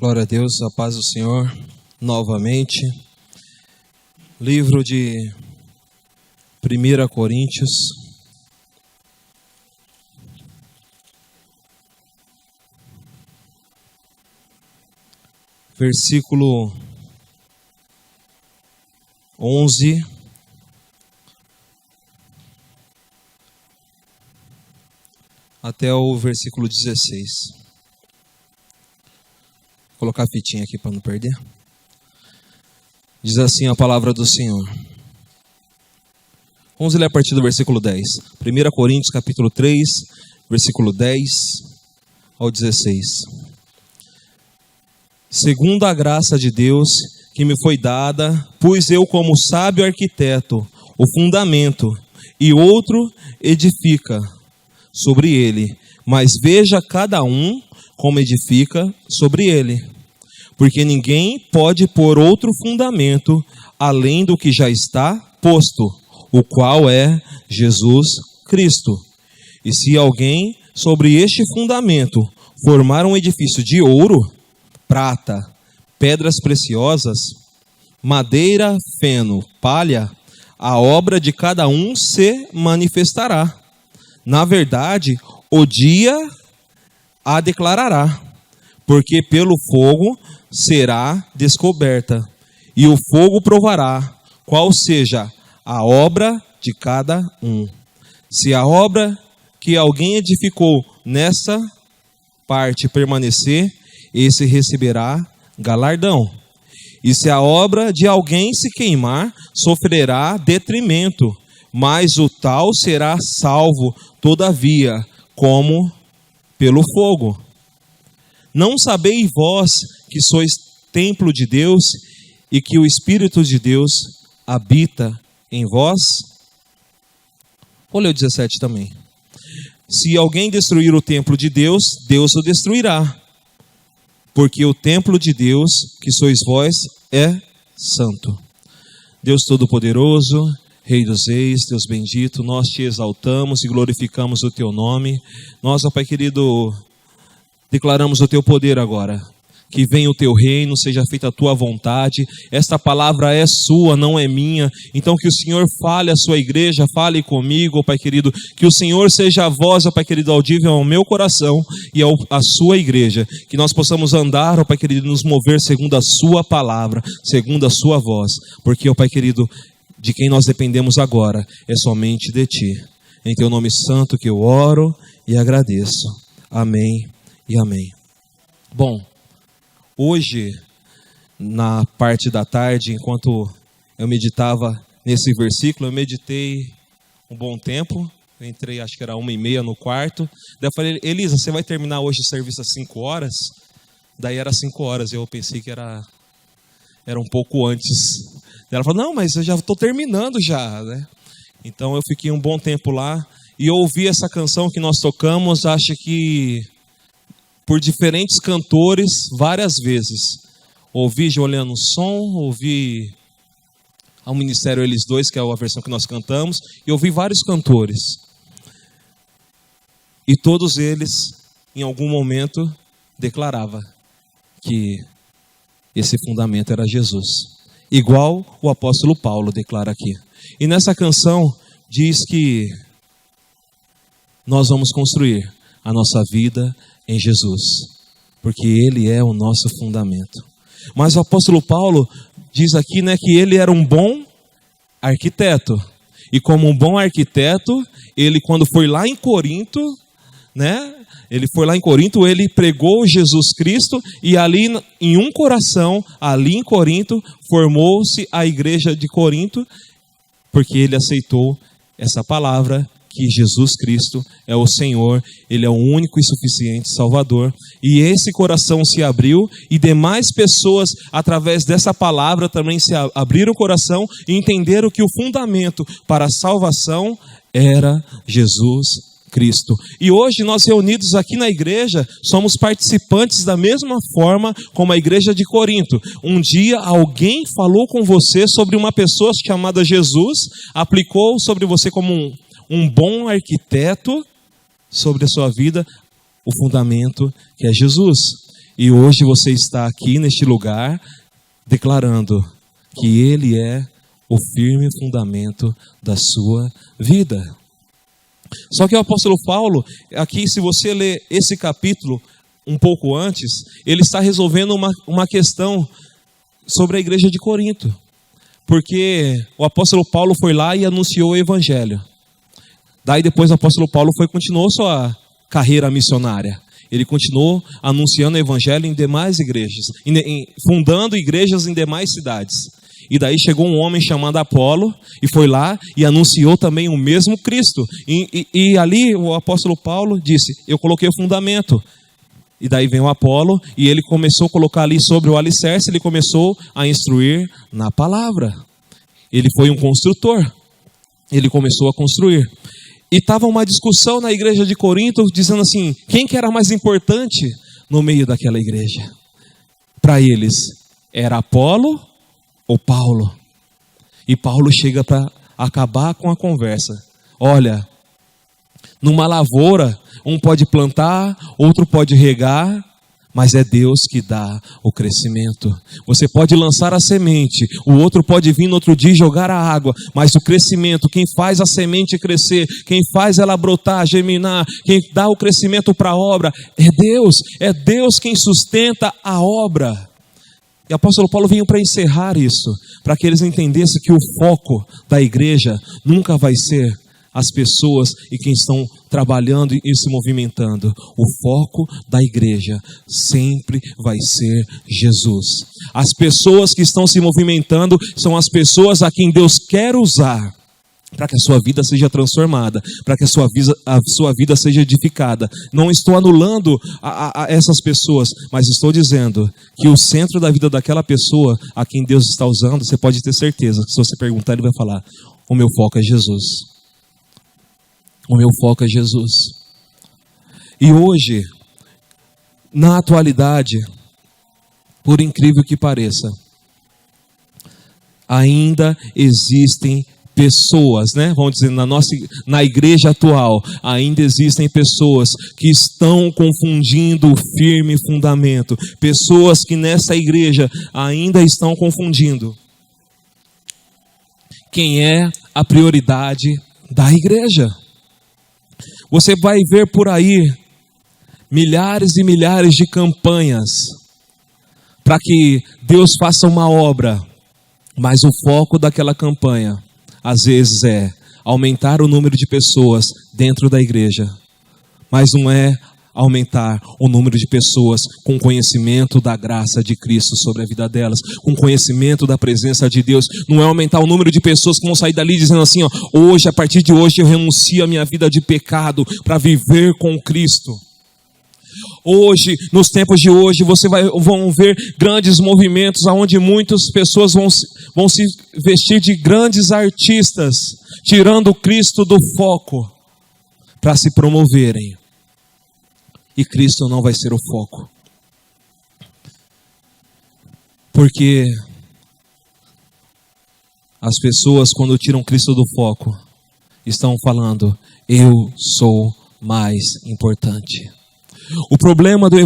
Glória a Deus, a paz do Senhor, novamente. Livro de 1 Coríntios. Versículo 11. Até o versículo 16. Vou colocar a fitinha aqui para não perder. Diz assim a palavra do Senhor. Vamos ler a partir do versículo 10. 1 Coríntios capítulo 3, versículo 10 ao 16. Segundo a graça de Deus que me foi dada, pus eu como sábio arquiteto o fundamento, e outro edifica sobre ele, mas veja cada um como edifica sobre ele. Porque ninguém pode pôr outro fundamento além do que já está posto, o qual é Jesus Cristo. E se alguém sobre este fundamento formar um edifício de ouro, prata, pedras preciosas, madeira, feno, palha, a obra de cada um se manifestará. Na verdade, o dia a declarará, porque pelo fogo será descoberta, e o fogo provará qual seja a obra de cada um. Se a obra que alguém edificou nessa parte permanecer, esse receberá galardão. E se a obra de alguém se queimar, sofrerá detrimento, mas o tal será salvo, todavia, como pelo fogo. Não sabeis vós que sois templo de Deus e que o Espírito de Deus habita em vós? Vou ler o 17 também. Se alguém destruir o templo de Deus, Deus o destruirá. Porque o templo de Deus, que sois vós, é santo. Deus Todo-Poderoso, Rei dos Reis, Deus bendito, nós te exaltamos e glorificamos o teu nome. Nós, ó Pai querido, declaramos o teu poder agora. Que venha o teu reino, seja feita a tua vontade. Esta palavra é sua, não é minha. Então que o Senhor fale à sua igreja, fale comigo, ó Pai querido. Que o Senhor seja a voz, ó Pai querido, audível ao meu coração e à sua igreja. Que nós possamos andar, ó Pai querido, nos mover segundo a sua palavra, segundo a sua voz. Porque, ó Pai querido, de quem nós dependemos agora é somente de ti. Em teu nome santo que eu oro e agradeço. Amém e amém. Bom, hoje, na parte da tarde, enquanto eu meditava nesse versículo, eu meditei um bom tempo. Eu entrei, acho que era 1h30 no quarto. Daí eu falei, Elisa, você vai terminar hoje o serviço às 5 horas? Daí era 5 horas, eu pensei que era um pouco antes. Daí ela falou, não, mas eu já estou terminando já, né? Então eu fiquei um bom tempo lá e eu ouvi essa canção que nós tocamos, acho que por diferentes cantores, várias vezes. Ouvi Juliano Som, ouvi ao Ministério Eles Dois, que é a versão que nós cantamos, e ouvi vários cantores. E todos eles, em algum momento, declaravam que esse fundamento era Jesus. Igual o apóstolo Paulo declara aqui. E nessa canção diz que nós vamos construir a nossa vida em Jesus, porque Ele é o nosso fundamento. Mas o apóstolo Paulo diz aqui, né, que ele era um bom arquiteto. E como um bom arquiteto, ele quando foi lá em Corinto, né, ele pregou Jesus Cristo e ali em um coração, ali em Corinto, formou-se a igreja de Corinto, porque ele aceitou essa palavra que Jesus Cristo é o Senhor, Ele é o único e suficiente Salvador. E esse coração se abriu e demais pessoas, através dessa palavra, também se abriram o coração e entenderam que o fundamento para a salvação era Jesus Cristo. E hoje nós reunidos aqui na igreja, somos participantes da mesma forma como a igreja de Corinto. Um dia alguém falou com você sobre uma pessoa chamada Jesus, aplicou sobre você como um bom arquiteto sobre a sua vida, o fundamento que é Jesus. E hoje você está aqui neste lugar declarando que Ele é o firme fundamento da sua vida. Só que o apóstolo Paulo, aqui, se você ler esse capítulo um pouco antes, ele está resolvendo uma questão sobre a igreja de Corinto. Porque o apóstolo Paulo foi lá e anunciou o evangelho. Daí depois o apóstolo Paulo continuou sua carreira missionária. Ele continuou anunciando o evangelho em demais igrejas, fundando igrejas em demais cidades. E daí chegou um homem chamado Apolo, e foi lá e anunciou também o mesmo Cristo. E ali o apóstolo Paulo disse, eu coloquei o fundamento. E daí vem o Apolo, e ele começou a colocar ali sobre o alicerce, ele começou a instruir na palavra. Ele foi um construtor, ele começou a construir. E estava uma discussão na igreja de Corinto, dizendo assim, quem que era mais importante no meio daquela igreja? Para eles, era Apolo ou Paulo? E Paulo chega para acabar com a conversa. Olha, numa lavoura, um pode plantar, outro pode regar, mas é Deus que dá o crescimento. Você pode lançar a semente, o outro pode vir no outro dia e jogar a água, mas o crescimento, quem faz a semente crescer, quem faz ela brotar, germinar, quem dá o crescimento para a obra, é Deus quem sustenta a obra. E o apóstolo Paulo veio para encerrar isso, para que eles entendessem que o foco da igreja nunca vai ser as pessoas e quem estão trabalhando e se movimentando. O foco da igreja sempre vai ser Jesus. As pessoas que estão se movimentando são as pessoas a quem Deus quer usar para que a sua vida seja transformada, para que a sua vida seja edificada. Não estou anulando a essas pessoas, mas estou dizendo que o centro da vida daquela pessoa a quem Deus está usando, você pode ter certeza que se você perguntar, ele vai falar, o meu foco é Jesus. O meu foco é Jesus. E hoje, na atualidade, por incrível que pareça, ainda existem pessoas, vamos dizer, na igreja atual, ainda existem pessoas que estão confundindo o firme fundamento. Pessoas que nessa igreja ainda estão confundindo quem é a prioridade da igreja. Você vai ver por aí milhares e milhares de campanhas para que Deus faça uma obra, mas o foco daquela campanha, às vezes, é aumentar o número de pessoas dentro da igreja, mas não é aumentar o número de pessoas com conhecimento da graça de Cristo sobre a vida delas, com conhecimento da presença de Deus. Não é aumentar o número de pessoas que vão sair dali dizendo assim, hoje, a partir de hoje eu renuncio a minha vida de pecado para viver com Cristo. Hoje, nos tempos de hoje, vão ver grandes movimentos onde muitas pessoas vão se vestir de grandes artistas, tirando Cristo do foco para se promoverem. E Cristo não vai ser o foco. Porque as pessoas, quando tiram Cristo do foco, estão falando, eu sou mais importante. O problema com o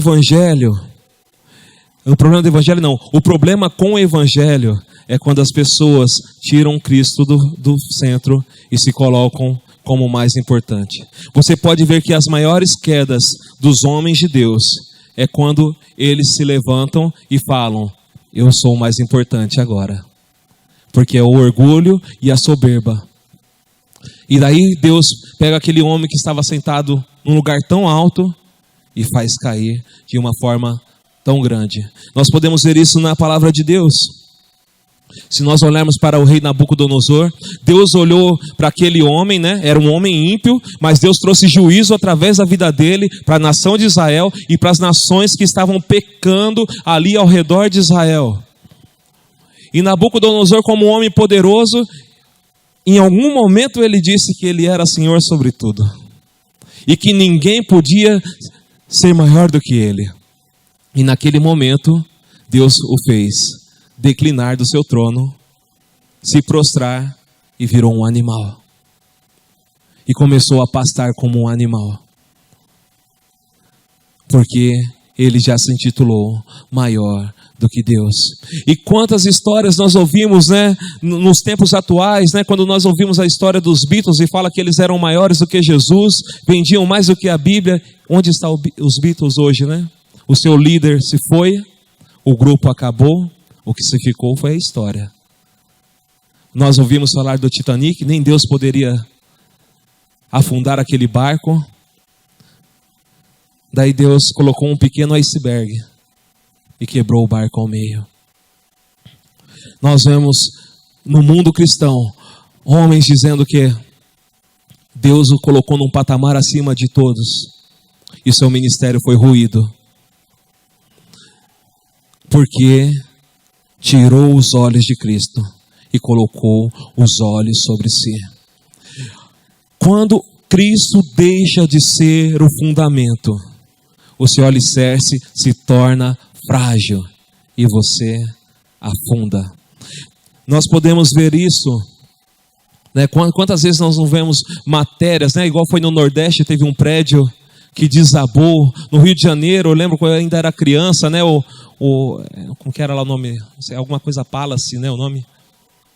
evangelho é quando as pessoas tiram Cristo do centro e se colocam como mais importante. Você pode ver que as maiores quedas dos homens de Deus é quando eles se levantam e falam, eu sou o mais importante agora. Porque é o orgulho e a soberba. E daí Deus pega aquele homem que estava sentado num lugar tão alto e faz cair de uma forma tão grande. Nós podemos ver isso na palavra de Deus. Se nós olharmos para o rei Nabucodonosor, Deus olhou para aquele homem, era um homem ímpio, mas Deus trouxe juízo através da vida dele para a nação de Israel e para as nações que estavam pecando ali ao redor de Israel. E Nabucodonosor, como um homem poderoso, em algum momento ele disse que ele era Senhor sobre tudo e que ninguém podia ser maior do que ele. E naquele momento, Deus o fez declinar do seu trono, se prostrar e virou um animal. E começou a pastar como um animal. Porque ele já se intitulou maior do que Deus. E quantas histórias nós ouvimos, né, nos tempos atuais, né, quando nós ouvimos a história dos Beatles e fala que eles eram maiores do que Jesus, vendiam mais do que a Bíblia. Onde estão os Beatles hoje, né? O seu líder se foi, o grupo acabou, o que se ficou foi a história. Nós ouvimos falar do Titanic, nem Deus poderia afundar aquele barco. Daí Deus colocou um pequeno iceberg e quebrou o barco ao meio. Nós vemos no mundo cristão homens dizendo que Deus o colocou num patamar acima de todos e seu ministério foi ruído, porque tirou os olhos de Cristo e colocou os olhos sobre si. Quando Cristo deixa de ser o fundamento, o seu alicerce se torna frágil e você afunda. Nós podemos ver isso, né? Quantas vezes nós não vemos matérias, né? Igual foi no Nordeste, teve um prédio que desabou. No Rio de Janeiro, eu lembro quando eu ainda era criança, né? Como que era lá o nome? Alguma coisa Palace, né? O nome?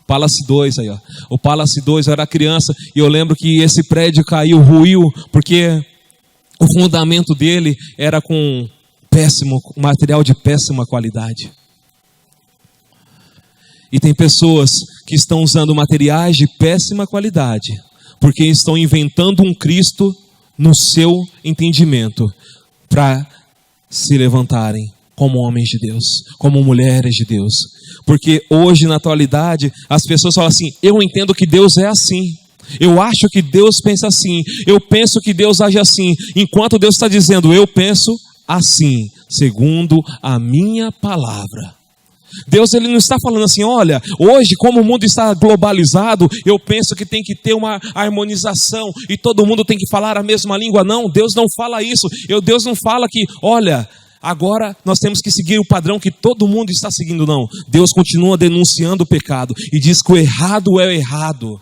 Palace 2 aí, ó. O Palace 2, eu era criança e eu lembro que esse prédio caiu, ruiu, porque o fundamento dele era com material de péssima qualidade. E tem pessoas que estão usando materiais de péssima qualidade, porque estão inventando um Cristo no seu entendimento, para se levantarem como homens de Deus, como mulheres de Deus. Porque hoje, na atualidade, as pessoas falam assim: eu entendo que Deus é assim, eu acho que Deus pensa assim, eu penso que Deus age assim, enquanto Deus está dizendo: eu penso assim, segundo a minha palavra. Deus, ele não está falando assim: olha, hoje como o mundo está globalizado, eu penso que tem que ter uma harmonização e todo mundo tem que falar a mesma língua. Não, Deus não fala isso. Deus não fala que, olha, agora nós temos que seguir o padrão que todo mundo está seguindo. Não, Deus continua denunciando o pecado e diz que o errado é o errado.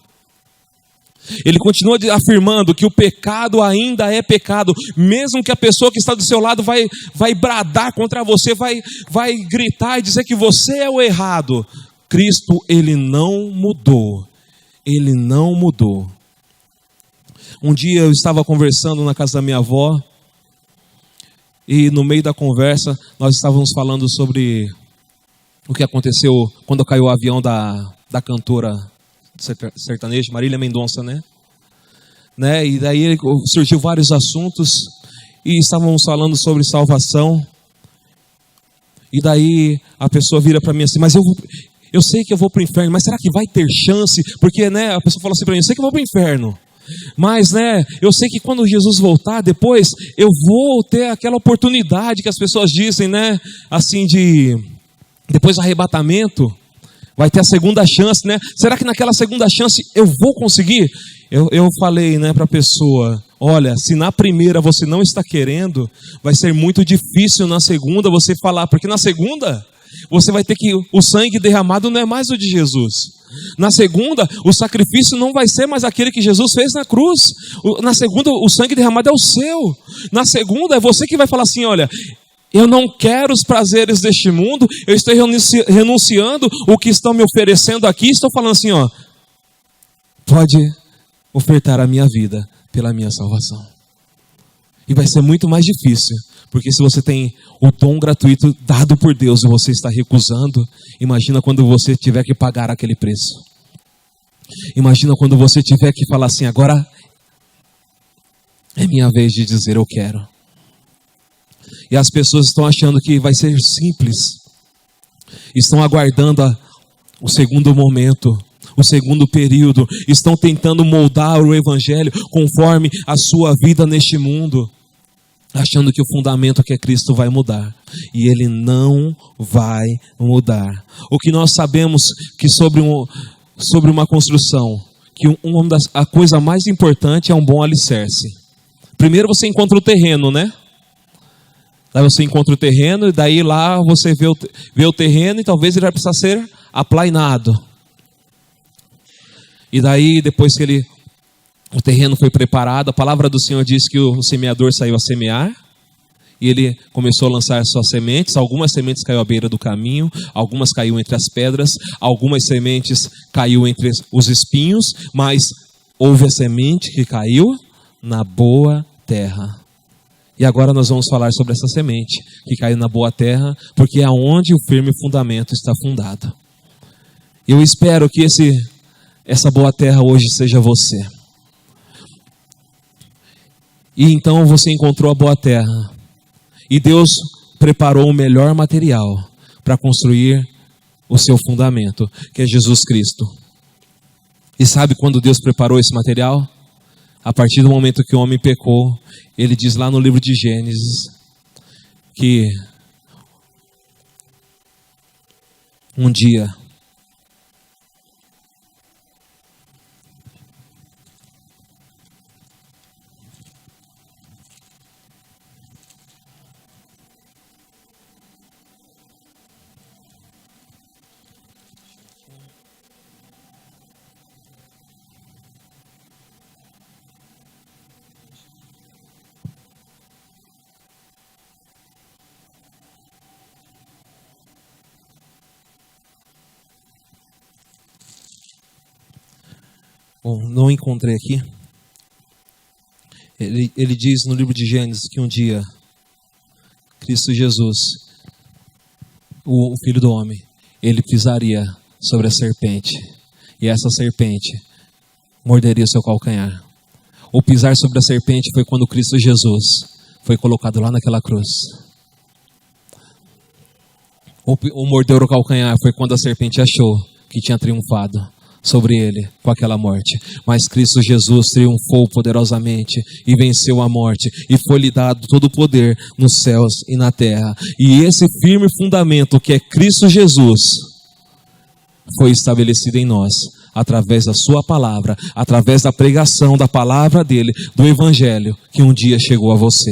Ele continua afirmando que o pecado ainda é pecado, mesmo que a pessoa que está do seu lado vai bradar contra você, vai gritar e dizer que você é o errado. Cristo, ele não mudou. Ele não mudou. Um dia eu estava conversando na casa da minha avó, e no meio da conversa nós estávamos falando sobre o que aconteceu quando caiu o avião da cantora sertanejo, Marília Mendonça, né? E daí surgiu vários assuntos e estávamos falando sobre salvação. E daí a pessoa vira para mim assim: mas eu sei que eu vou para o inferno, mas será que vai ter chance? Porque, né, a pessoa fala assim para mim: eu sei que eu vou para o inferno, mas, né, eu sei que quando Jesus voltar depois, eu vou ter aquela oportunidade que as pessoas dizem, né, assim, depois do arrebatamento vai ter a segunda chance, né? Será que naquela segunda chance eu vou conseguir? Eu falei, né, para a pessoa: olha, se na primeira você não está querendo, vai ser muito difícil na segunda você falar, porque na segunda você vai ter que, o sangue derramado não é mais o de Jesus. Na segunda, o sacrifício não vai ser mais aquele que Jesus fez na cruz. Na segunda, o sangue derramado é o seu. Na segunda, é você que vai falar assim: olha, eu não quero os prazeres deste mundo, eu estou renunciando o que estão me oferecendo aqui, estou falando assim, ó, pode ofertar a minha vida pela minha salvação. E vai ser muito mais difícil, porque se você tem o dom gratuito dado por Deus e você está recusando, imagina quando você tiver que pagar aquele preço. Imagina quando você tiver que falar assim: agora é minha vez de dizer eu quero. E as pessoas estão achando que vai ser simples. Estão aguardando o segundo momento, o segundo período. Estão tentando moldar o evangelho conforme a sua vida neste mundo, achando que o fundamento que é Cristo vai mudar. E ele não vai mudar. O que nós sabemos que sobre uma construção, que a coisa mais importante é um bom alicerce. Primeiro você encontra o terreno, né? Daí você encontra o terreno e daí lá você vê o terreno e talvez ele vai precisar ser aplainado. E daí depois que o terreno foi preparado, a palavra do Senhor diz que o semeador saiu a semear. e ele começou a lançar suas sementes. Algumas sementes caiu à beira do caminho, algumas caiu entre as pedras, algumas sementes caiu entre os espinhos, mas houve a semente que caiu na boa terra. E agora nós vamos falar sobre essa semente que caiu na boa terra, porque é onde o firme fundamento está fundado. Eu espero que essa boa terra hoje seja você. E então você encontrou a boa terra. E Deus preparou o melhor material para construir o seu fundamento, que é Jesus Cristo. E sabe quando Deus preparou esse material? A partir do momento que o homem pecou, ele diz lá no livro de Gênesis que um dia não encontrei aqui. Ele diz no livro de Gênesis que um dia Cristo Jesus, o Filho do Homem, ele pisaria sobre a serpente, e essa serpente morderia o seu calcanhar. O pisar sobre a serpente foi quando Cristo Jesus foi colocado lá naquela cruz. O morder o calcanhar foi quando a serpente achou que tinha triunfado sobre ele com aquela morte. Mas Cristo Jesus triunfou poderosamente e venceu a morte, e foi-lhe dado todo o poder nos céus e na terra. E esse firme fundamento que é Cristo Jesus foi estabelecido em nós através da sua palavra, através da pregação da palavra dele, do evangelho que um dia chegou a você.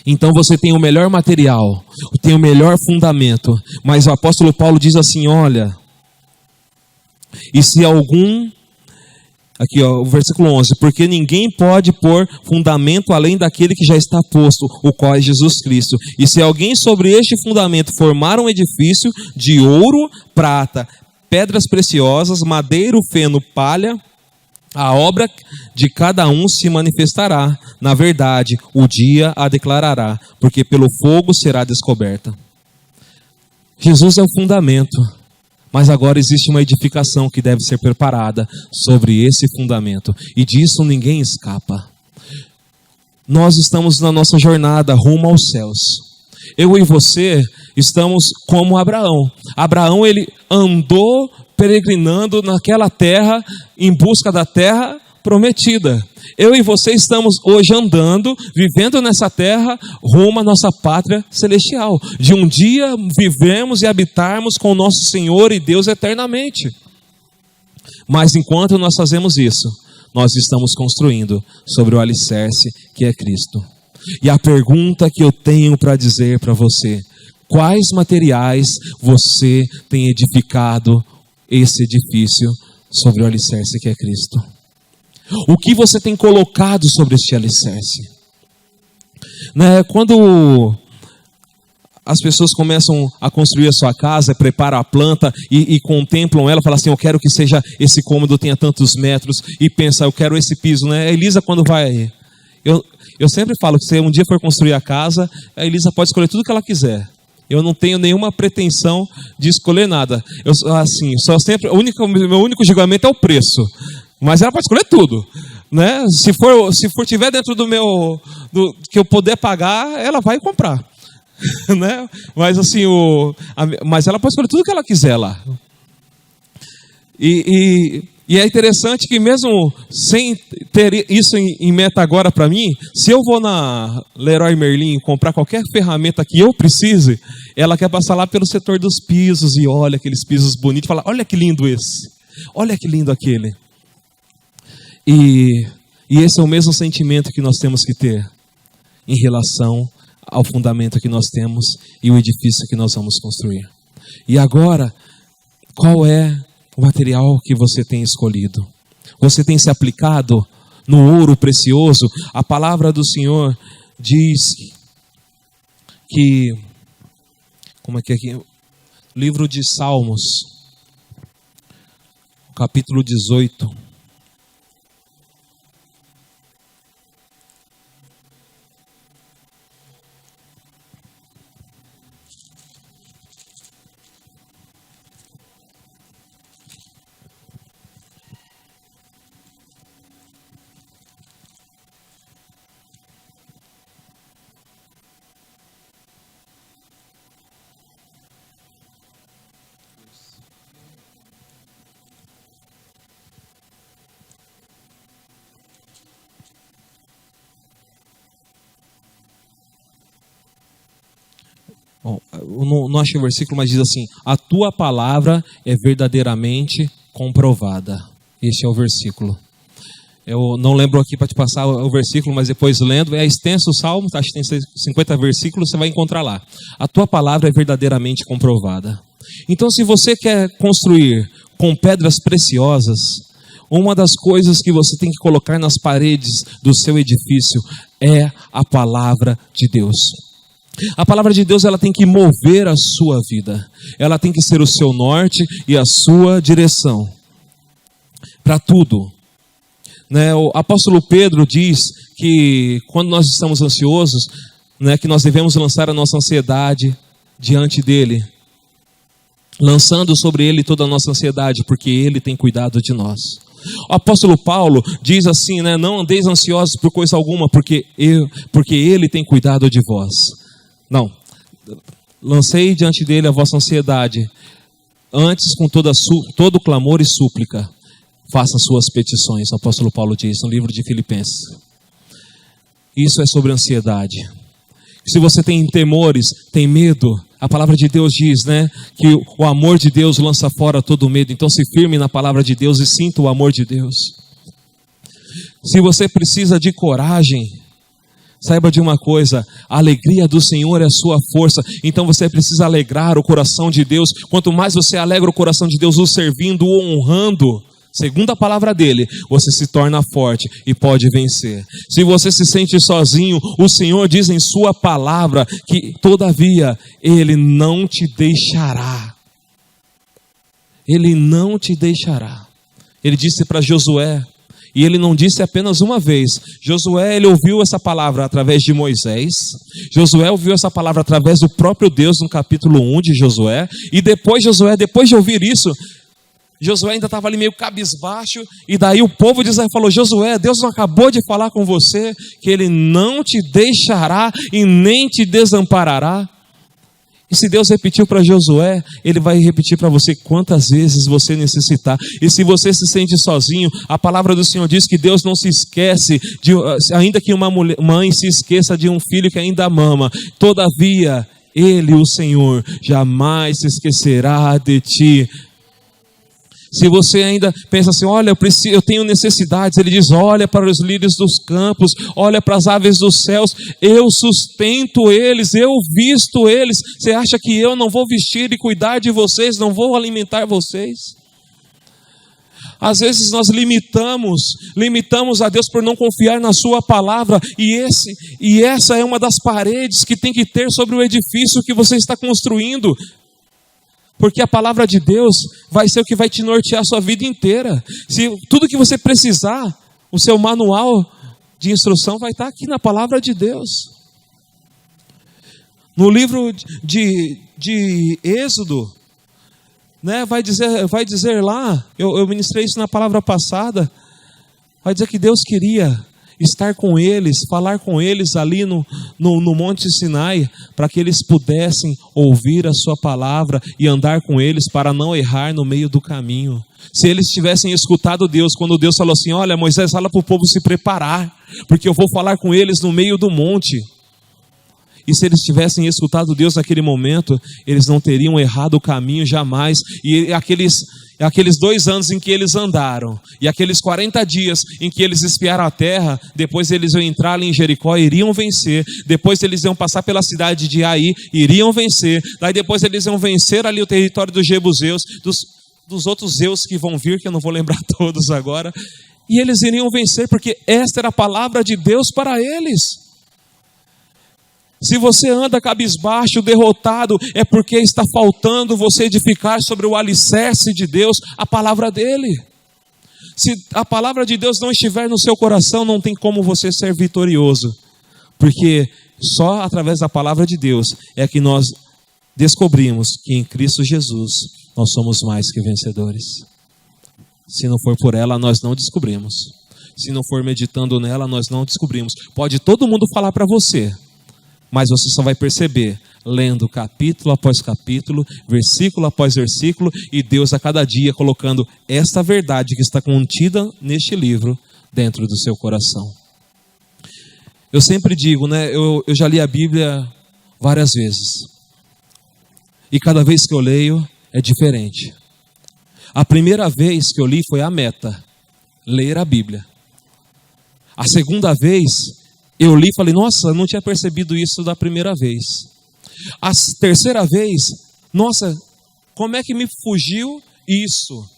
Então você tem o melhor material, tem o melhor fundamento, mas o apóstolo Paulo diz assim, olha, e se algum, aqui ó, o versículo 11, porque ninguém pode pôr fundamento além daquele que já está posto, o qual é Jesus Cristo. E se alguém sobre este fundamento formar um edifício de ouro, prata, pedras preciosas, madeira, feno, palha, a obra de cada um se manifestará. Na verdade, o dia a declarará, porque pelo fogo será descoberta. Jesus é o fundamento. Mas agora existe uma edificação que deve ser preparada sobre esse fundamento. E disso ninguém escapa. Nós estamos na nossa jornada rumo aos céus. Eu e você estamos como Abraão. Abraão, ele andou peregrinando naquela terra, em busca da terra prometida. Eu e você estamos hoje andando, vivendo nessa terra, rumo à nossa pátria celestial. De um dia vivemos e habitarmos com o nosso Senhor e Deus eternamente. Mas enquanto nós fazemos isso, nós estamos construindo sobre o alicerce que é Cristo. E a pergunta que eu tenho para dizer para você: quais materiais você tem edificado esse edifício sobre o alicerce que é Cristo? O que você tem colocado sobre este alicerce? Quando as pessoas começam a construir a sua casa, preparam a planta e contemplam ela, falam assim, eu quero que seja esse cômodo, tenha tantos metros, e pensa, eu quero esse piso, né? A Elisa, quando vai... Eu sempre falo que se um dia for construir a casa, a Elisa pode escolher tudo que ela quiser. Eu não tenho nenhuma pretensão de escolher nada. Meu único julgamento é o preço. Mas ela pode escolher tudo, né? Se for tiver dentro do que eu puder pagar, ela vai comprar, né? Mas assim, mas ela pode escolher tudo que ela quiser lá. E é interessante que mesmo sem ter isso em meta agora para mim, se eu vou na Leroy Merlin comprar qualquer ferramenta que eu precise, ela quer passar lá pelo setor dos pisos e olha aqueles pisos bonitos e fala, olha que lindo esse, olha que lindo aquele. E esse é o mesmo sentimento que nós temos que ter em relação ao fundamento que nós temos e o edifício que nós vamos construir. E agora, qual é o material que você tem escolhido? Você tem se aplicado no ouro precioso? A palavra do Senhor diz que, como é que é aqui? Livro de Salmos, capítulo 18. Bom, eu não achei o versículo, mas diz assim: a tua palavra é verdadeiramente comprovada. Este é o versículo. Eu não lembro aqui para te passar o versículo, mas depois lendo, é extenso o salmo, acho que tem 50 versículos, você vai encontrar lá. A tua palavra é verdadeiramente comprovada. Então, se você quer construir com pedras preciosas, uma das coisas que você tem que colocar nas paredes do seu edifício é a palavra de Deus. A palavra de Deus, ela tem que mover a sua vida. Ela tem que ser o seu norte e a sua direção para tudo. O apóstolo Pedro diz que quando nós estamos ansiosos, que nós devemos lançar a nossa ansiedade diante dele, lançando sobre ele toda a nossa ansiedade, porque ele tem cuidado de nós. O apóstolo Paulo diz assim, não andeis ansiosos por coisa alguma, porque ele tem cuidado de vós. Não, lancei diante dele a vossa ansiedade, antes com todo clamor e súplica, faça suas petições, o apóstolo Paulo diz no livro de Filipenses. Isso é sobre ansiedade. Se você tem temores, tem medo, a palavra de Deus diz, que o amor de Deus lança fora todo medo. Então se firme na palavra de Deus e sinta o amor de Deus. Se você precisa de coragem, saiba de uma coisa: a alegria do Senhor é a sua força. Então você precisa alegrar o coração de Deus. Quanto mais você alegra o coração de Deus, o servindo, o honrando, segundo a palavra dele, você se torna forte e pode vencer. Se você se sente sozinho, o Senhor diz em sua palavra que todavia ele não te deixará. Ele não te deixará. Ele disse para Josué, e ele não disse apenas uma vez. Josué, ele ouviu essa palavra através de Moisés. Josué ouviu essa palavra através do próprio Deus no capítulo 1 de Josué. E depois depois de ouvir isso, Josué ainda estava ali meio cabisbaixo, e daí o povo de Israel falou: Josué, Deus não acabou de falar com você que ele não te deixará e nem te desamparará? E se Deus repetiu para Josué, ele vai repetir para você quantas vezes você necessitar. E se você se sente sozinho, a palavra do Senhor diz que Deus não se esquece, ainda que uma mãe se esqueça de um filho que ainda mama, todavia ele, o Senhor, jamais se esquecerá de ti. Se você ainda pensa assim: olha, eu tenho necessidades, ele diz: olha para os lírios dos campos, olha para as aves dos céus, eu sustento eles, eu visto eles. Você acha que eu não vou vestir e cuidar de vocês, não vou alimentar vocês? Às vezes nós limitamos a Deus por não confiar na sua palavra, e essa é uma das paredes que tem que ter sobre o edifício que você está construindo. Porque a palavra de Deus vai ser o que vai te nortear a sua vida inteira. Se tudo que você precisar, o seu manual de instrução vai estar aqui na palavra de Deus. No livro de Êxodo, vai dizer lá, eu ministrei isso na palavra passada, vai dizer que Deus queria estar com eles, falar com eles ali no Monte Sinai, para que eles pudessem ouvir a sua palavra e andar com eles para não errar no meio do caminho. Se eles tivessem escutado Deus, quando Deus falou assim: olha, Moisés, fala para o povo se preparar, porque eu vou falar com eles no meio do monte. E se eles tivessem escutado Deus naquele momento, eles não teriam errado o caminho jamais. E aqueles 2 anos em que eles andaram, e aqueles 40 dias em que eles espiaram a terra, depois eles iam entrar ali em Jericó, iriam vencer. Depois eles iam passar pela cidade de Ai, iriam vencer. Daí depois eles iam vencer ali o território dos Jebuseus, dos outros Zeus que vão vir, que eu não vou lembrar todos agora. E eles iriam vencer, porque esta era a palavra de Deus para eles. Se você anda cabisbaixo, derrotado, é porque está faltando você edificar sobre o alicerce de Deus, a palavra dele. Se a palavra de Deus não estiver no seu coração, não tem como você ser vitorioso. Porque só através da palavra de Deus é que nós descobrimos que em Cristo Jesus nós somos mais que vencedores. Se não for por ela, nós não descobrimos. Se não for meditando nela, nós não descobrimos. Pode todo mundo falar para você, mas você só vai perceber lendo capítulo após capítulo, versículo após versículo, e Deus a cada dia colocando esta verdade que está contida neste livro dentro do seu coração. Eu sempre digo, né? Eu já li a Bíblia várias vezes. E cada vez que eu leio é diferente. A primeira vez que eu li foi a meta, ler a Bíblia. A segunda vez eu li e falei, nossa, eu não tinha percebido isso da primeira vez. A terceira vez, nossa, como é que me fugiu isso?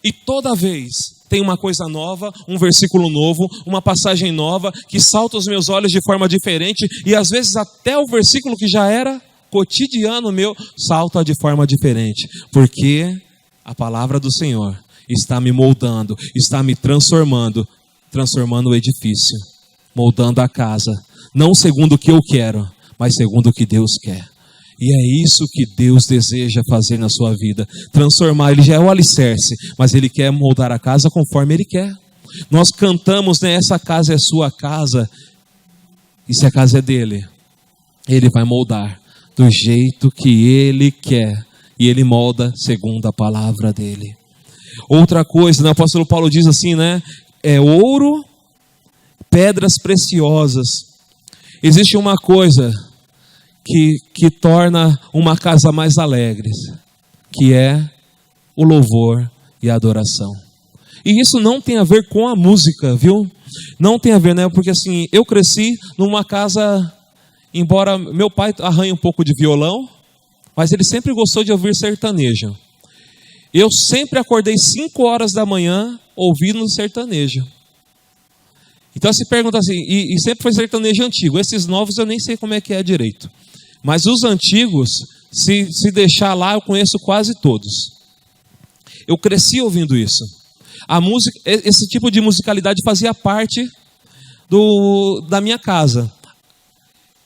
E toda vez tem uma coisa nova, um versículo novo, uma passagem nova, que salta os meus olhos de forma diferente, e às vezes até o versículo que já era cotidiano meu, salta de forma diferente, porque a palavra do Senhor está me moldando, está me transformando o edifício, moldando a casa, não segundo o que eu quero, mas segundo o que Deus quer. E é isso que Deus deseja fazer na sua vida, transformar. Ele já é o alicerce, mas Ele quer moldar a casa conforme Ele quer. Nós cantamos, né? Essa casa é sua casa, e se a casa é dele, Ele vai moldar do jeito que Ele quer, e Ele molda segundo a palavra dele. Outra coisa, né? O apóstolo Paulo diz assim, né? É ouro, pedras preciosas. Existe uma coisa que torna uma casa mais alegre, que é o louvor e a adoração. E isso não tem a ver com a música, viu? Não tem a ver, né? Porque assim, eu cresci numa casa, embora meu pai arranhe um pouco de violão, mas ele sempre gostou de ouvir sertanejo. Eu sempre acordei 5 horas da manhã ouvindo sertanejo. Então se pergunta assim, e sempre foi sertanejo antigo. Esses novos eu nem sei como é que é direito. Mas os antigos, se deixar lá, eu conheço quase todos. Eu cresci ouvindo isso. A música, esse tipo de musicalidade fazia parte da minha casa.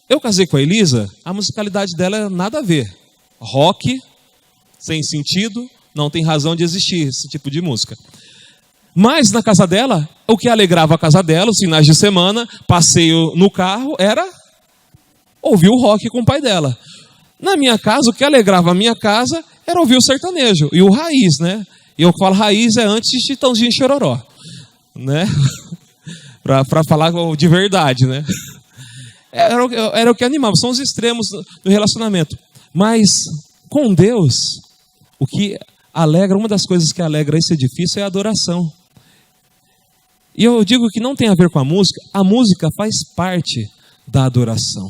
Eu casei com a Elisa, a musicalidade dela é nada a ver. Rock, sem sentido, não tem razão de existir esse tipo de música. Mas na casa dela, o que alegrava a casa dela, os finais de semana, passeio no carro, era ouvir o rock com o pai dela. Na minha casa, o que alegrava a minha casa era ouvir o sertanejo e o raiz, né? E eu falo raiz é antes de Chitãozinho e Chororó, né? para falar de verdade, né? Era o que animava, são os extremos do relacionamento. Mas com Deus, o que alegra, uma das coisas que alegra esse edifício é a adoração. E eu digo que não tem a ver com a música faz parte da adoração.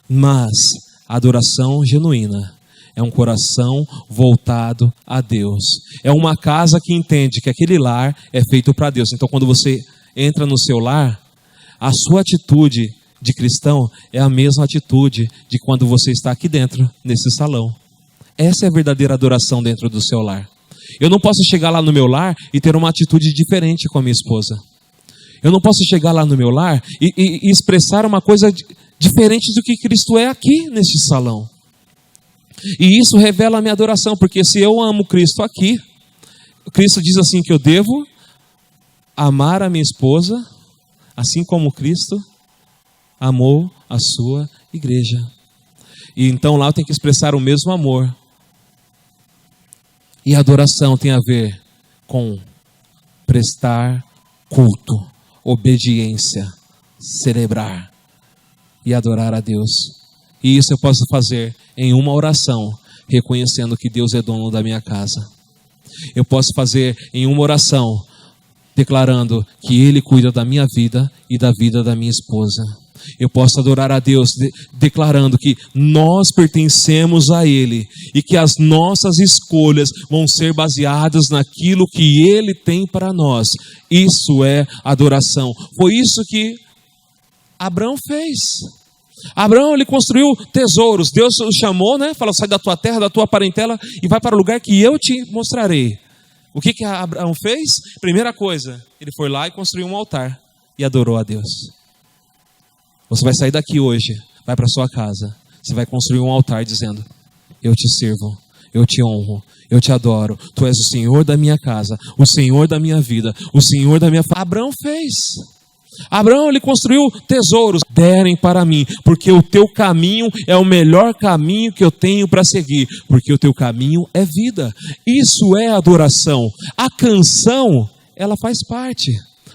Mas a adoração genuína é um coração voltado a Deus. É uma casa que entende que aquele lar é feito para Deus. Então quando você entra no seu lar, a sua atitude de cristão é a mesma atitude de quando você está aqui dentro, nesse salão. Essa é a verdadeira adoração dentro do seu lar. Eu não posso chegar lá no meu lar e ter uma atitude diferente com a minha esposa. Eu não posso chegar lá no meu lar e expressar uma coisa diferente do que Cristo é aqui neste salão. E isso revela a minha adoração, porque se eu amo Cristo aqui, Cristo diz assim que eu devo amar a minha esposa, assim como Cristo amou a sua igreja. E então lá eu tenho que expressar o mesmo amor. E a adoração tem a ver com prestar culto, obediência, celebrar e adorar a Deus. E isso eu posso fazer em uma oração, reconhecendo que Deus é dono da minha casa. Eu posso fazer em uma oração, declarando que Ele cuida da minha vida e da vida da minha esposa. Eu posso adorar a Deus declarando que nós pertencemos a Ele e que as nossas escolhas vão ser baseadas naquilo que Ele tem para nós. Isso é adoração. Foi isso que Abraão fez. Abraão, ele construiu tesouros. Deus o chamou, né? Falou, sai da tua terra, da tua parentela e vai para o lugar que eu te mostrarei. O que Abraão fez? Primeira coisa, ele foi lá e construiu um altar e adorou a Deus. Você vai sair daqui hoje, vai para sua casa, você vai construir um altar dizendo, eu te sirvo, eu te honro, eu te adoro, tu és o Senhor da minha casa, o Senhor da minha vida, o Senhor da minha família. Abraão fez. Abraão, ele construiu tesouros, derem para mim, porque o teu caminho é o melhor caminho que eu tenho para seguir, porque o teu caminho é vida. Isso é adoração. A canção, ela faz parte,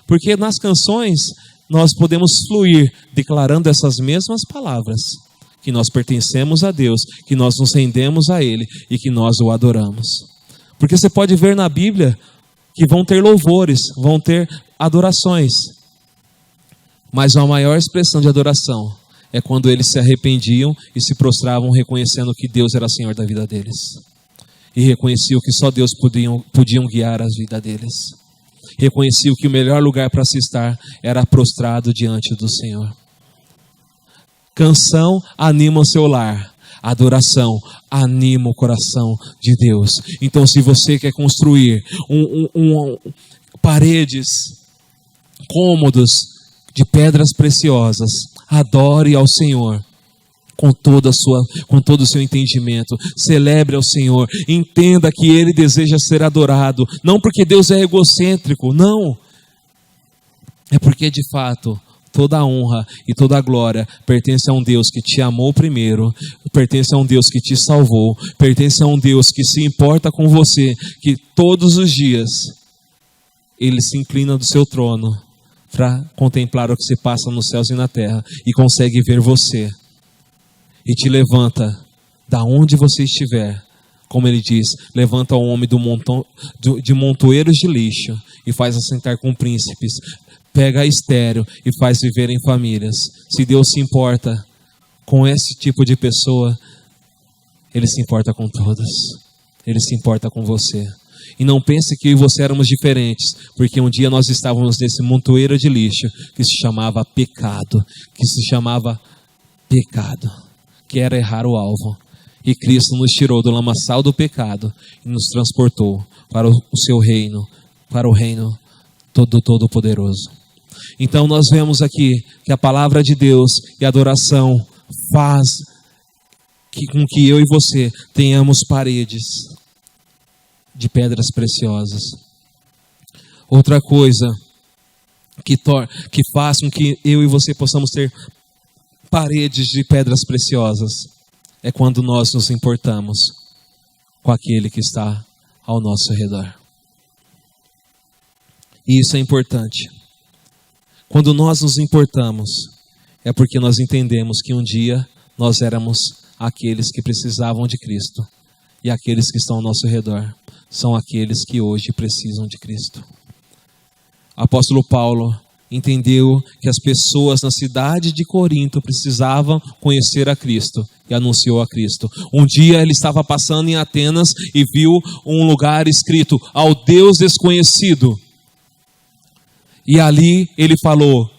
porque nas canções nós podemos fluir declarando essas mesmas palavras, que nós pertencemos a Deus, que nós nos rendemos a Ele e que nós o adoramos. Porque você pode ver na Bíblia que vão ter louvores, vão ter adorações, mas a maior expressão de adoração é quando eles se arrependiam e se prostravam reconhecendo que Deus era Senhor da vida deles. E reconheciam que só Deus podiam guiar a vida deles. Reconheciam que o melhor lugar para se estar era prostrado diante do Senhor. Canção anima o seu lar. Adoração anima o coração de Deus. Então, se você quer construir paredes, cômodos de pedras preciosas, adore ao Senhor com todo o seu entendimento. Celebre ao Senhor, entenda que Ele deseja ser adorado, não porque Deus é egocêntrico, não, é porque de fato toda a honra e toda a glória pertence a um Deus que te amou primeiro, pertence a um Deus que te salvou, pertence a um Deus que se importa com você, que todos os dias Ele se inclina do seu trono para contemplar o que se passa nos céus e na terra, e consegue ver você, e te levanta da onde você estiver, como ele diz, levanta o homem de montoeiros de lixo, e faz assentar com príncipes, pega a estéril e faz viver em famílias. Se Deus se importa com esse tipo de pessoa, Ele se importa com todos, Ele se importa com você. E não pense que eu e você éramos diferentes, porque um dia nós estávamos nesse montoeiro de lixo que se chamava pecado, que era errar o alvo. E Cristo nos tirou do lamaçal do pecado e nos transportou para o seu reino, para o reino todo-poderoso. Então nós vemos aqui que a palavra de Deus e a adoração faz com que eu e você tenhamos paredes de pedras preciosas. Outra coisa que faz com que eu e você possamos ter paredes de pedras preciosas é quando nós nos importamos com aquele que está ao nosso redor. E isso é importante. Quando nós nos importamos, é porque nós entendemos que um dia nós éramos aqueles que precisavam de Cristo, e aqueles que estão ao nosso redor são aqueles que hoje precisam de Cristo. O apóstolo Paulo entendeu que as pessoas na cidade de Corinto precisavam conhecer a Cristo e anunciou a Cristo. Um dia ele estava passando em Atenas e viu um lugar escrito ao Deus desconhecido. E ali ele falou: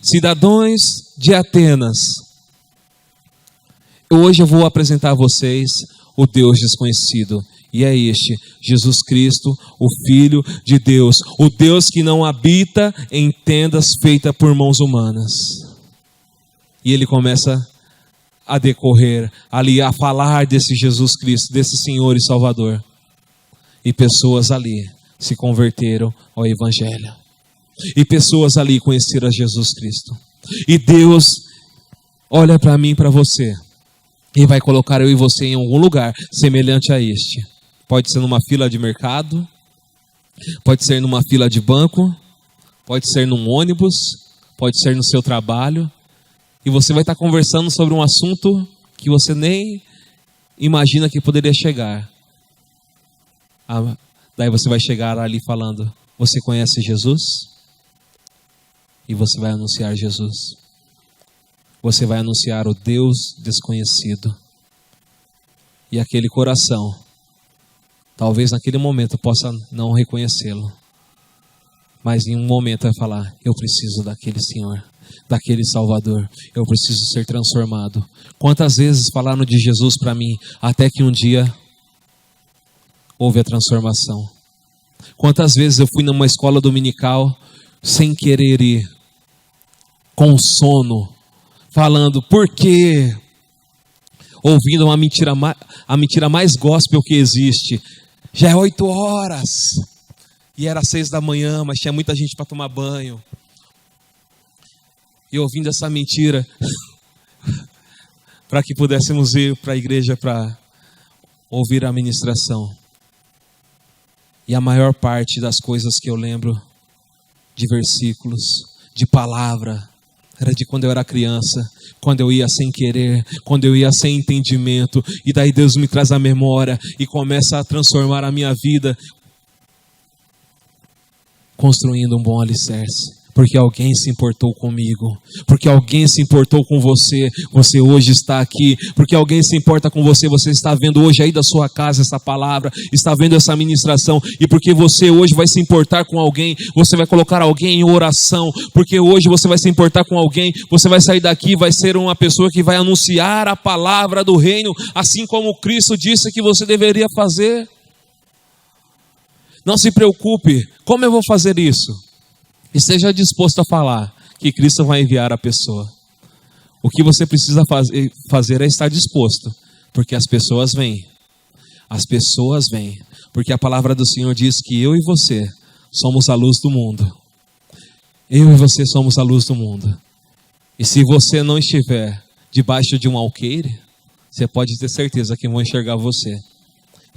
cidadãos de Atenas, hoje eu vou apresentar a vocês o Deus desconhecido. E é este, Jesus Cristo, o Filho de Deus, o Deus que não habita em tendas feitas por mãos humanas. E ele começa a decorrer ali, a falar desse Jesus Cristo, desse Senhor e Salvador. E pessoas ali se converteram ao Evangelho. E pessoas ali conheceram a Jesus Cristo. E Deus olha para mim e para você, e vai colocar eu e você em algum lugar semelhante a este. Pode ser numa fila de mercado, pode ser numa fila de banco, pode ser num ônibus, pode ser no seu trabalho. E você vai estar conversando sobre um assunto que você nem imagina que poderia chegar. Daí você vai chegar ali falando: você conhece Jesus? E você vai anunciar Jesus. Você vai anunciar o Deus desconhecido. E aquele coração, talvez naquele momento possa não reconhecê-lo, mas em um momento vai falar: eu preciso daquele Senhor. daquele Salvador. Eu preciso ser transformado. Quantas vezes falaram de Jesus para mim, até que um dia houve a transformação. Quantas vezes eu fui numa escola dominical sem querer ir, com sono, falando por quê? Ouvindo a mentira mais gospel que existe. Já é 8 horas. E era 6 da manhã, mas tinha muita gente para tomar banho. E ouvindo essa mentira, para que pudéssemos ir para a igreja para ouvir a ministração. E a maior parte das coisas que eu lembro, de versículos, de palavra, era de quando eu era criança, quando eu ia sem querer, quando eu ia sem entendimento, e daí Deus me traz a memória e começa a transformar a minha vida, construindo um bom alicerce. Porque alguém se importou comigo, porque alguém se importou com você, você hoje está aqui, porque alguém se importa com você, você está vendo hoje aí da sua casa essa palavra, está vendo essa ministração, e porque você hoje vai se importar com alguém, você vai colocar alguém em oração, porque hoje você vai se importar com alguém, você vai sair daqui, vai ser uma pessoa que vai anunciar a palavra do reino, assim como Cristo disse que você deveria fazer. Não se preocupe, como eu vou fazer isso? Esteja disposto a falar que Cristo vai enviar a pessoa. O que você precisa fazer é estar disposto, porque as pessoas vêm. As pessoas vêm, porque a palavra do Senhor diz que eu e você somos a luz do mundo. Eu e você somos a luz do mundo. E se você não estiver debaixo de um alqueire, você pode ter certeza que vão enxergar você.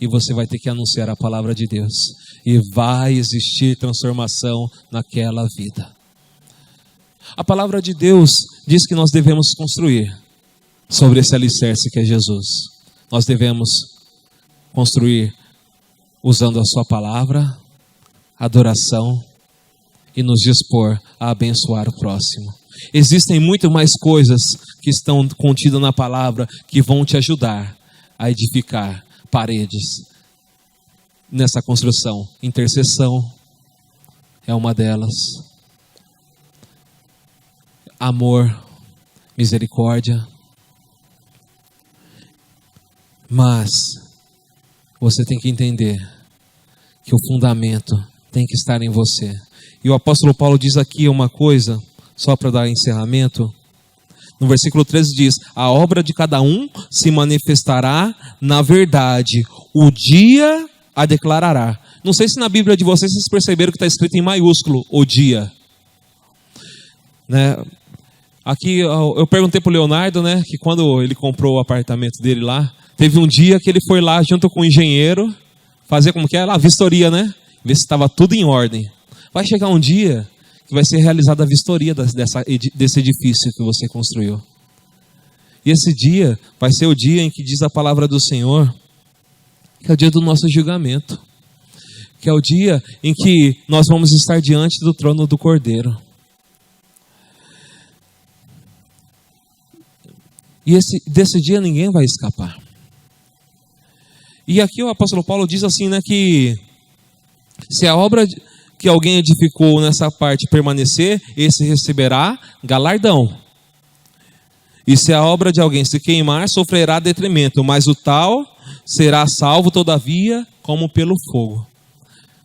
E você vai ter que anunciar a palavra de Deus. E vai existir transformação naquela vida. A palavra de Deus diz que nós devemos construir sobre esse alicerce que é Jesus. Nós devemos construir usando a sua palavra, adoração e nos dispor a abençoar o próximo. Existem muito mais coisas que estão contidas na palavra que vão te ajudar a edificar paredes nessa construção. Intercessão é uma delas. Amor, misericórdia. Mas você tem que entender que o fundamento tem que estar em você. E o apóstolo Paulo diz aqui uma coisa, só para dar encerramento. No versículo 13 diz: a obra de cada um se manifestará na verdade, o dia a declarará. Não sei se na Bíblia de vocês perceberam que está escrito em maiúsculo, o dia. Né? Aqui eu perguntei para o Leonardo, né, que quando ele comprou o apartamento dele lá, teve um dia que ele foi lá junto com o engenheiro, fazer como que é lá, a vistoria, né? Ver se estava tudo em ordem. Vai chegar um dia que vai ser realizada a vistoria desse edifício que você construiu. E esse dia vai ser o dia em que diz a palavra do Senhor, que é o dia do nosso julgamento, que é o dia em que nós vamos estar diante do trono do Cordeiro. E desse dia ninguém vai escapar. E aqui o apóstolo Paulo diz assim, né, que se a obra que alguém edificou nessa parte permanecer, esse receberá galardão. E se a obra de alguém se queimar, sofrerá detrimento, mas o tal será salvo todavia como pelo fogo.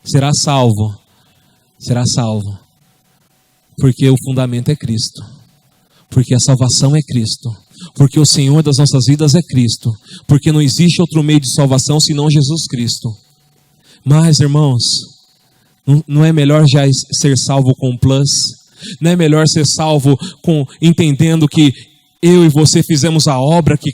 Será salvo, porque o fundamento é Cristo, porque a salvação é Cristo, porque o Senhor das nossas vidas é Cristo, porque não existe outro meio de salvação senão Jesus Cristo. Mas, irmãos, não é melhor já ser salvo com plus? Não é melhor ser salvo entendendo que eu e você fizemos a obra que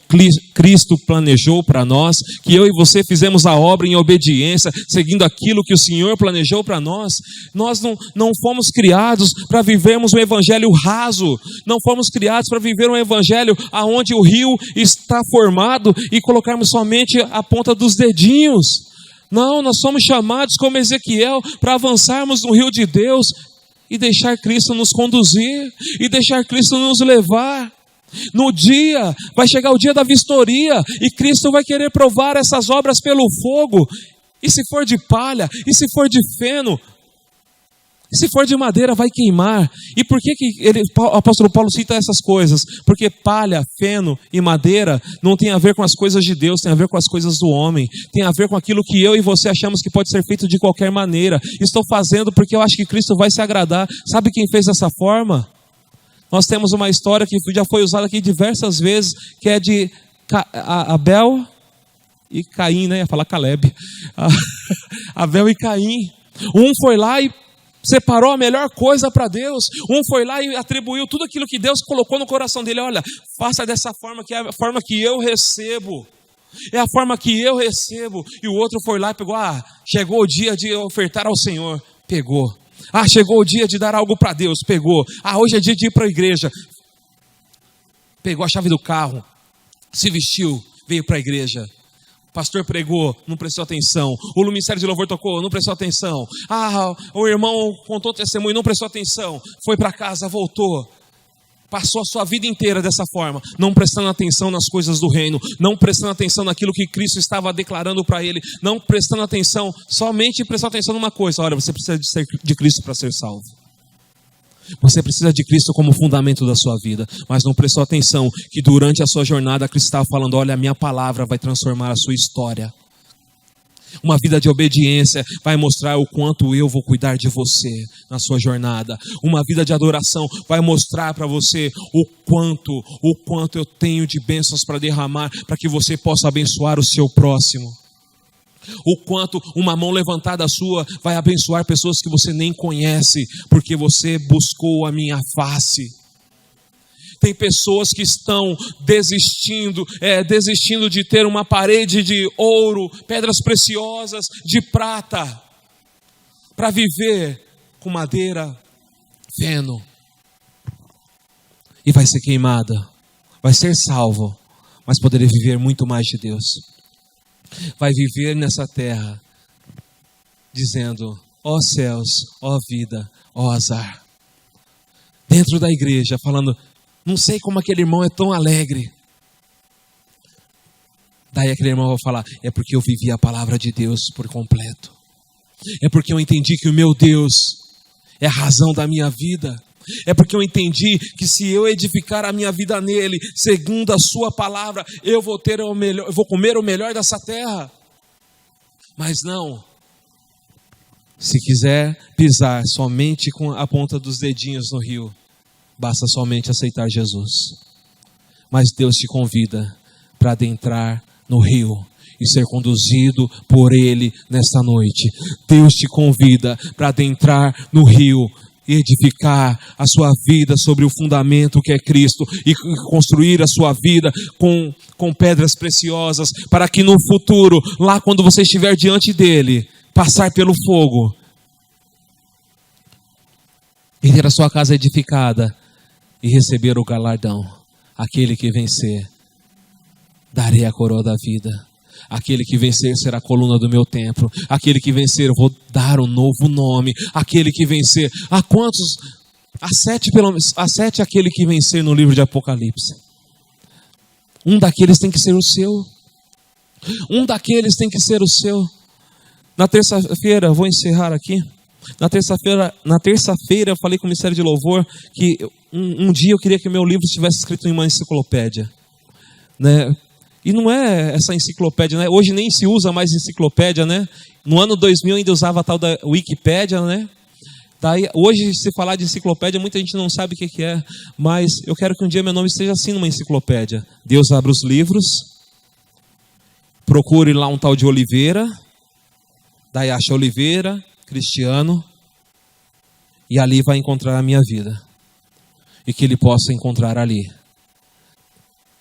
Cristo planejou para nós, que eu e você fizemos a obra em obediência, seguindo aquilo que o Senhor planejou para nós? Nós não fomos criados para vivermos um evangelho raso, não fomos criados para viver um evangelho onde o rio está formado e colocarmos somente a ponta dos dedinhos. Não, nós somos chamados como Ezequiel para avançarmos no rio de Deus e deixar Cristo nos conduzir, e deixar Cristo nos levar. No dia, vai chegar o dia da vistoria, e Cristo vai querer provar essas obras pelo fogo, e se for de palha, e se for de feno, Se for de madeira, vai queimar. E por que o apóstolo Paulo cita essas coisas? Porque palha, feno e madeira não tem a ver com as coisas de Deus, tem a ver com as coisas do homem. Tem a ver com aquilo que eu e você achamos que pode ser feito de qualquer maneira. Estou fazendo porque eu acho que Cristo vai se agradar. Sabe quem fez dessa forma? Nós temos uma história que já foi usada aqui diversas vezes, que é de Abel e Caim, né? Ia falar Caleb. Abel e Caim. Um foi lá e separou a melhor coisa para Deus. Um foi lá e atribuiu tudo aquilo que Deus colocou no coração dele. Olha, faça dessa forma, que é a forma que eu recebo. É a forma que eu recebo. E o outro foi lá e pegou. Chegou o dia de ofertar ao Senhor. Pegou. Chegou o dia de dar algo para Deus. Pegou. Hoje é dia de ir para a igreja. Pegou a chave do carro. Se vestiu. Veio para a igreja. O pastor pregou, não prestou atenção. O ministério de louvor tocou, não prestou atenção. O irmão contou testemunho, não prestou atenção. Foi para casa, voltou. Passou a sua vida inteira dessa forma, não prestando atenção nas coisas do reino, não prestando atenção naquilo que Cristo estava declarando para ele, não prestando atenção, somente prestou atenção numa coisa. Olha, você precisa de Cristo para ser salvo. Você precisa de Cristo como fundamento da sua vida, mas não prestou atenção que durante a sua jornada Cristo estava falando: olha, a minha palavra vai transformar a sua história. Uma vida de obediência vai mostrar o quanto eu vou cuidar de você na sua jornada. Uma vida de adoração vai mostrar para você o quanto eu tenho de bênçãos para derramar, para que você possa abençoar o seu próximo. O quanto uma mão levantada sua vai abençoar pessoas que você nem conhece, porque você buscou a minha face. Tem pessoas que estão desistindo de ter uma parede de ouro, pedras preciosas, de prata, para viver com madeira, feno. E vai ser queimada, vai ser salvo, mas poderia viver muito mais de Deus. Vai viver nessa terra dizendo: ó céus, ó vida, ó azar. Dentro da igreja falando: não sei como aquele irmão é tão alegre. Daí aquele irmão vai falar: é porque eu vivi a palavra de Deus por completo. É porque eu entendi que o meu Deus é a razão da minha vida. É porque eu entendi que se eu edificar a minha vida nele, segundo a sua palavra, eu vou ter o melhor, eu vou comer o melhor dessa terra. Mas não. Se quiser pisar somente com a ponta dos dedinhos no rio, basta somente aceitar Jesus. Mas Deus te convida para adentrar no rio e ser conduzido por Ele nesta noite. Deus te convida para adentrar no rio e edificar a sua vida sobre o fundamento que é Cristo, e construir a sua vida com pedras preciosas, para que no futuro, lá quando você estiver diante dele, passar pelo fogo e ter a sua casa edificada e receber o galardão. Aquele que vencer, darei a coroa da vida. Aquele que vencer será a coluna do meu templo. Aquele que vencer, eu vou dar um novo nome. Aquele que vencer, a quantos? A 7 pelo menos, a 7 aquele que vencer no livro de Apocalipse. Um daqueles tem que ser o seu. Um daqueles tem que ser o seu. Na terça-feira, vou encerrar aqui. Na terça-feira eu falei com o Ministério de Louvor que um dia eu queria que meu livro estivesse escrito em uma enciclopédia, né? E não é essa enciclopédia, né? Hoje nem se usa mais enciclopédia, né? No ano 2000 ainda usava a tal da Wikipédia, né? Daí, hoje, se falar de enciclopédia, muita gente não sabe o que é. Mas eu quero que um dia meu nome esteja assim numa enciclopédia. Deus abre os livros, procure lá um tal de Oliveira, daí acha Oliveira, Cristiano, e ali vai encontrar a minha vida. E que ele possa encontrar ali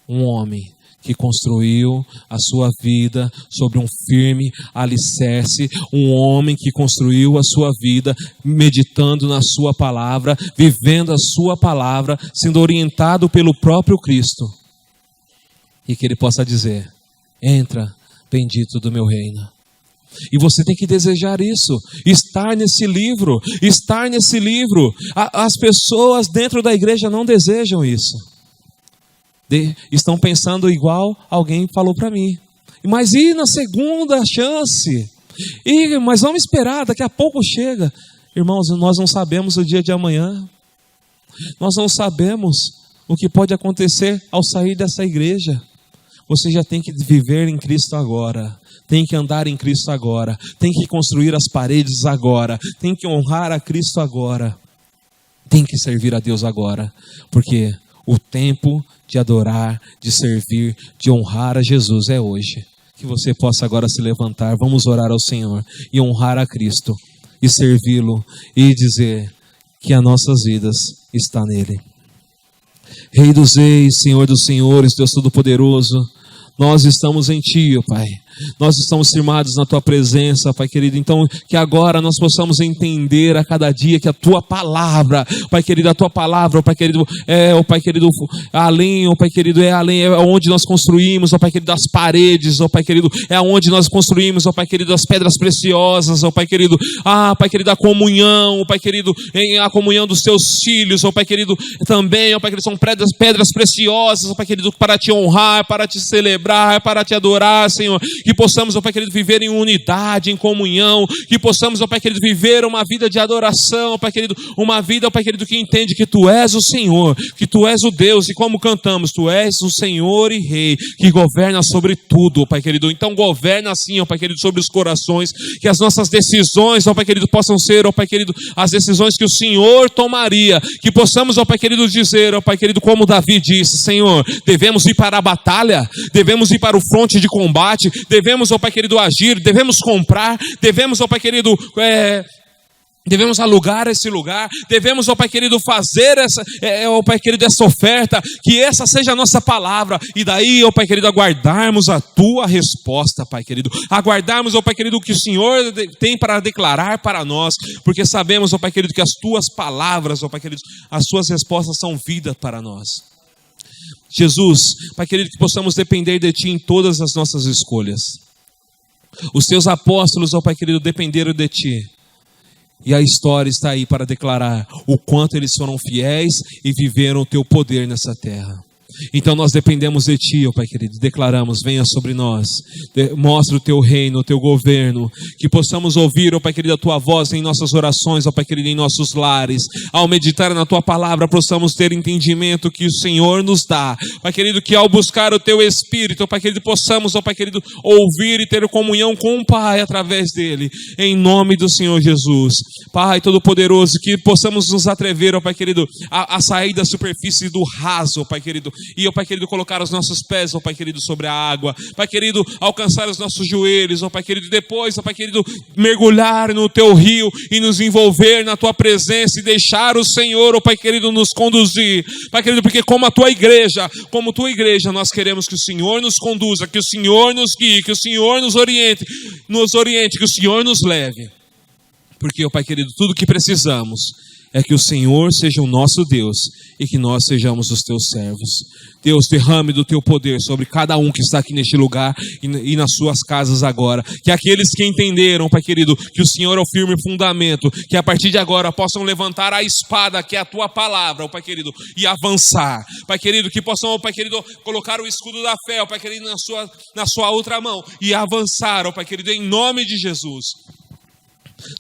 um homem que construiu a sua vida sobre um firme alicerce, um homem que construiu a sua vida meditando na sua palavra, vivendo a sua palavra, sendo orientado pelo próprio Cristo, e que ele possa dizer: entra, bendito do meu reino. E você tem que desejar isso, estar nesse livro, As pessoas dentro da igreja não desejam isso. Estão pensando igual alguém falou para mim: mas e na segunda chance? Mas vamos esperar, daqui a pouco chega. Irmãos, nós não sabemos o dia de amanhã. Nós não sabemos o que pode acontecer ao sair dessa igreja. Você já tem que viver em Cristo agora. Tem que andar em Cristo agora. Tem que construir as paredes agora. Tem que honrar a Cristo agora. Tem que servir a Deus agora. Porque o tempo de adorar, de servir, de honrar a Jesus é hoje. Que você possa agora se levantar. Vamos orar ao Senhor e honrar a Cristo e servi-lo e dizer que as nossas vidas estão nele. Rei dos reis, Senhor dos senhores, Deus Todo-Poderoso, nós estamos em Ti, ó Pai. Nós estamos firmados na Tua presença, Pai querido. Então, que agora nós possamos entender a cada dia que a Tua palavra, Pai querido, a Tua palavra, ó Pai querido, ó Pai querido, além, ó Pai querido, além, é onde nós construímos, ó Pai querido, as paredes, ó Pai querido, é onde nós construímos, ó Pai querido, as pedras preciosas, ó Pai querido, Pai querido, a comunhão, ó Pai querido, a comunhão dos Teus filhos, ó Pai querido, também, ó Pai querido, são pedras preciosas, ó Pai querido, para Te honrar, para Te celebrar, para Te adorar, Senhor. Que possamos, ó Pai querido, viver em unidade, em comunhão. Que possamos, ó Pai querido, viver uma vida de adoração, ó Pai querido. Uma vida, ó Pai querido, que entende que Tu és o Senhor, que Tu és o Deus. E como cantamos, Tu és o Senhor e Rei, que governa sobre tudo, ó Pai querido. Então governa assim, ó Pai querido, sobre os corações. Que as nossas decisões, ó Pai querido, possam ser, ó Pai querido, as decisões que o Senhor tomaria. Que possamos, ó Pai querido, dizer, ó Pai querido, como Davi disse: Senhor, devemos ir para a batalha, devemos ir para o fronte de combate, devemos, ó Pai querido, agir, devemos comprar, devemos, ó Pai querido, devemos alugar esse lugar, devemos, ó Pai querido, fazer ó Pai querido, essa oferta, que essa seja a nossa palavra, e daí, ó Pai querido, aguardarmos a Tua resposta, Pai querido, aguardarmos, ó Pai querido, o que o Senhor tem para declarar para nós, porque sabemos, ó Pai querido, que as Tuas palavras, ó Pai querido, as Tuas respostas são vida para nós. Jesus, Pai querido, que possamos depender de Ti em todas as nossas escolhas. Os Teus apóstolos, ó Pai querido, dependeram de Ti. E a história está aí para declarar o quanto eles foram fiéis e viveram o Teu poder nessa terra. Então nós dependemos de Ti, ó Pai querido, declaramos: venha sobre nós, mostra o Teu reino, o Teu governo, que possamos ouvir, ó Pai querido, a Tua voz em nossas orações, ó Pai querido, em nossos lares, ao meditar na Tua palavra, possamos ter entendimento que o Senhor nos dá, Pai querido, que ao buscar o Teu Espírito, ó Pai querido, possamos, ó Pai querido, ouvir e ter comunhão com o Pai através dele, em nome do Senhor Jesus. Pai Todo-Poderoso, que possamos nos atrever, ó Pai querido, a sair da superfície do raso, ó Pai querido, e, ó Pai querido, colocar os nossos pés, ó Pai querido, sobre a água. Pai querido, alcançar os nossos joelhos, ó Pai querido, depois, ó Pai querido, mergulhar no Teu rio e nos envolver na Tua presença e deixar o Senhor, ó Pai querido, nos conduzir. Pai querido, porque como Tua igreja, nós queremos que o Senhor nos conduza, que o Senhor nos guie, que o Senhor nos oriente, que o Senhor nos leve. Porque, ó Pai querido, tudo que precisamos é que o Senhor seja o nosso Deus e que nós sejamos os Teus servos. Deus, derrame do Teu poder sobre cada um que está aqui neste lugar e nas suas casas agora. Que aqueles que entenderam, Pai querido, que o Senhor é o firme fundamento, que a partir de agora possam levantar a espada, que é a Tua palavra, ó Pai querido, e avançar. Pai querido, que possam, ó Pai querido, colocar o escudo da fé, ó Pai querido, na sua outra mão e avançar, ó Pai querido, em nome de Jesus.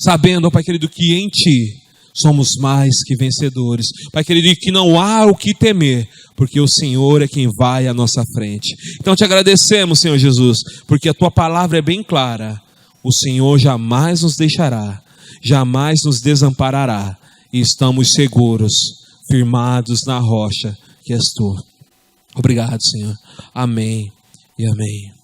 Sabendo, ó Pai querido, que em Ti somos mais que vencedores. Pai querido, e que não há o que temer, porque o Senhor é quem vai à nossa frente. Então te agradecemos, Senhor Jesus, porque a Tua palavra é bem clara. O Senhor jamais nos deixará, jamais nos desamparará, e estamos seguros, firmados na rocha que és Tu. Obrigado, Senhor. Amém e amém.